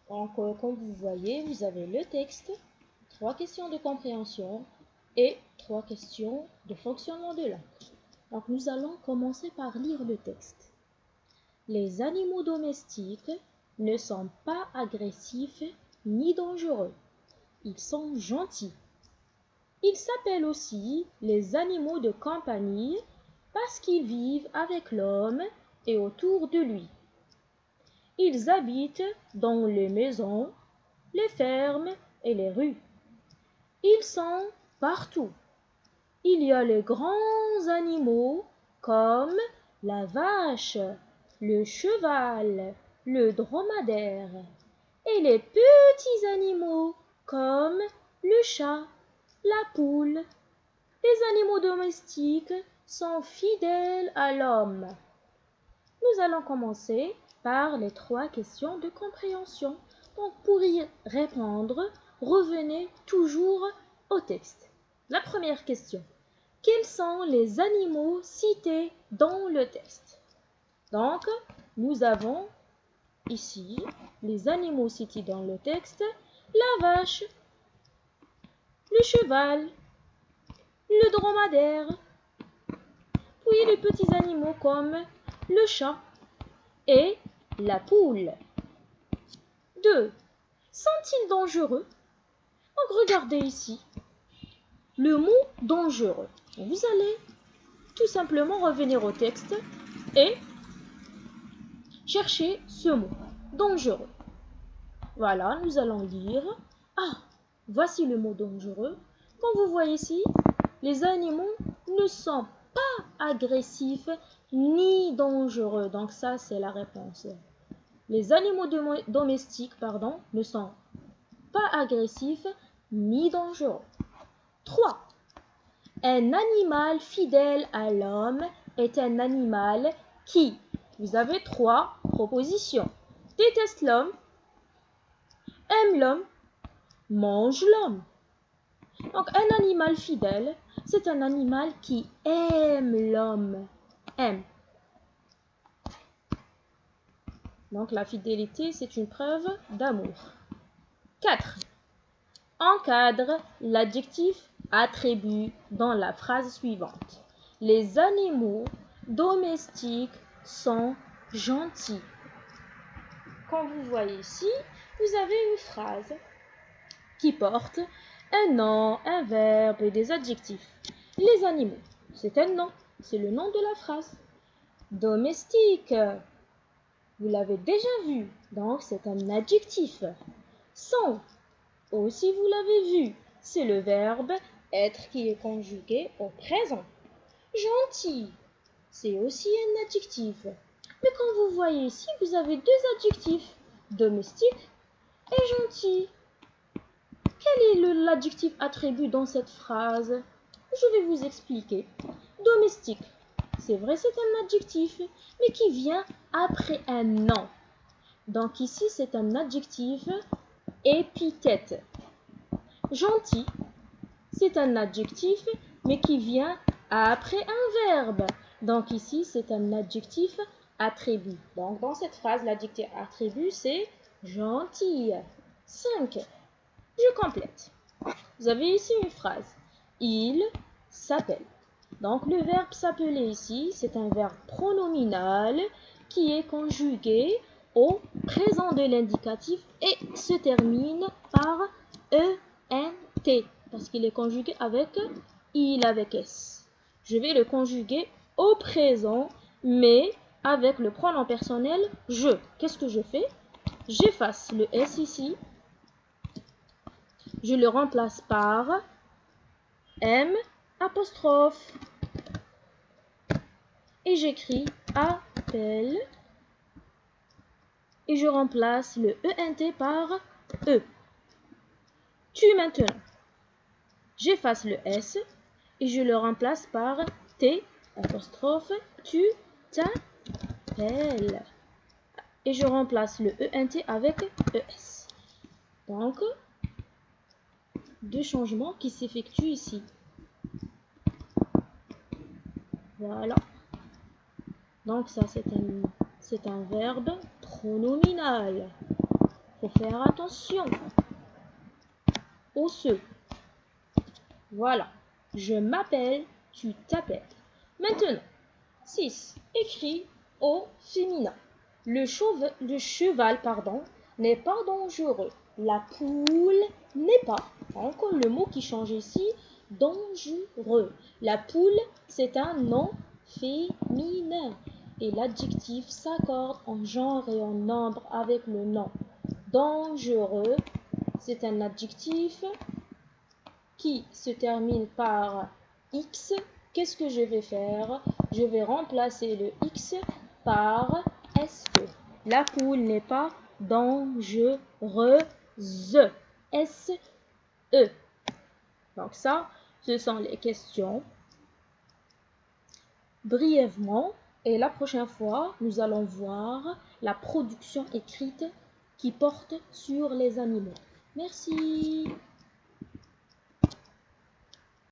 Donc, comme vous voyez, vous avez le texte, 3 questions de compréhension et 3 questions de fonctionnement de langue. Donc, nous allons commencer par lire le texte. Les animaux domestiques ne sont pas agressifs ni dangereux. Ils sont gentils. Ils s'appellent aussi les animaux de compagnie parce qu'ils vivent avec l'homme et autour de lui. Ils habitent dans les maisons, les fermes et les rues. Ils sont partout. Il y a les grands animaux comme la vache, le cheval, le dromadaire et les petits animaux comme le chat, la poule. Les animaux domestiques sont fidèles à l'homme. Nous allons commencer par les 3 questions de compréhension. Donc, pour y répondre, revenez toujours au texte. La première question. Quels sont les animaux cités dans le texte? Donc, nous avons ici les animaux cités dans le texte, la vache, le cheval, le dromadaire, puis les petits animaux comme le chat et la poule. 2. Sont-ils dangereux? Donc regardez ici le mot dangereux. Vous allez tout simplement revenir au texte et chercher ce mot dangereux. Voilà, nous allons lire. Ah, voici le mot dangereux. Comme vous voyez ici, les animaux ne sont pas agressifs ni dangereux. Donc ça, c'est la réponse. Les animaux domestiques, ne sont pas agressifs ni dangereux. 3. Un animal fidèle à l'homme est un animal qui, vous avez 3 propositions, déteste l'homme, aime l'homme, mange l'homme. Donc un animal fidèle, c'est un animal qui aime l'homme. Aime. Donc la fidélité, c'est une preuve d'amour. 4. Encadre l'adjectif attribut dans la phrase suivante. Les animaux domestiques sont gentils. Comme vous voyez ici, vous avez une phrase qui porte un nom, un verbe et des adjectifs. Les animaux, c'est un nom, c'est le nom de la phrase. Domestique, vous l'avez déjà vu, donc c'est un adjectif. Sont, aussi vous l'avez vu, c'est le verbe être qui est conjugué au présent. Gentil, c'est aussi un adjectif. Mais comme vous voyez ici, vous avez 2 adjectifs, domestique et gentil. Quel est l'adjectif attribut dans cette phrase? Je vais vous expliquer. Domestique, c'est vrai, c'est un adjectif, mais qui vient après un nom. Donc ici, c'est un adjectif épithète. Gentil, c'est un adjectif, mais qui vient après un verbe. Donc ici, c'est un adjectif attribut. Donc dans cette phrase, l'adjectif attribut, c'est gentil. 5. Je complète. Vous avez ici une phrase. Il s'appelle. Donc le verbe s'appeler ici, c'est un verbe pronominal qui est conjugué au présent de l'indicatif et se termine par ENT parce qu'il est conjugué avec il avec S. Je vais le conjuguer au présent mais avec le pronom personnel je. Qu'est-ce que je fais? J'efface le S ici. Je le remplace par M apostrophe et j'écris appelle et je remplace le ENT par E. Tu maintenant. J'efface le S et je le remplace par T apostrophe tu t'appelles et je remplace le ENT avec ES. Donc 2 changements qui s'effectuent ici. Voilà. Donc ça c'est un verbe pronominal. faut faire attention. Osseux. Voilà. Je m'appelle, tu t'appelles. Maintenant, 6. Écrit au féminin. Le cheval, n'est pas dangereux. La poule n'est pas. Encore le mot qui change ici, dangereux. La poule, c'est un nom féminin. Et l'adjectif s'accorde en genre et en nombre avec le nom. Dangereux, c'est un adjectif qui se termine par X. Qu'est-ce que je vais faire? Je vais remplacer le X par SE. La poule n'est pas dangereuse. SE. Donc ça, ce sont les questions brièvement. Et la prochaine fois, nous allons voir la production écrite qui porte sur les animaux. Merci.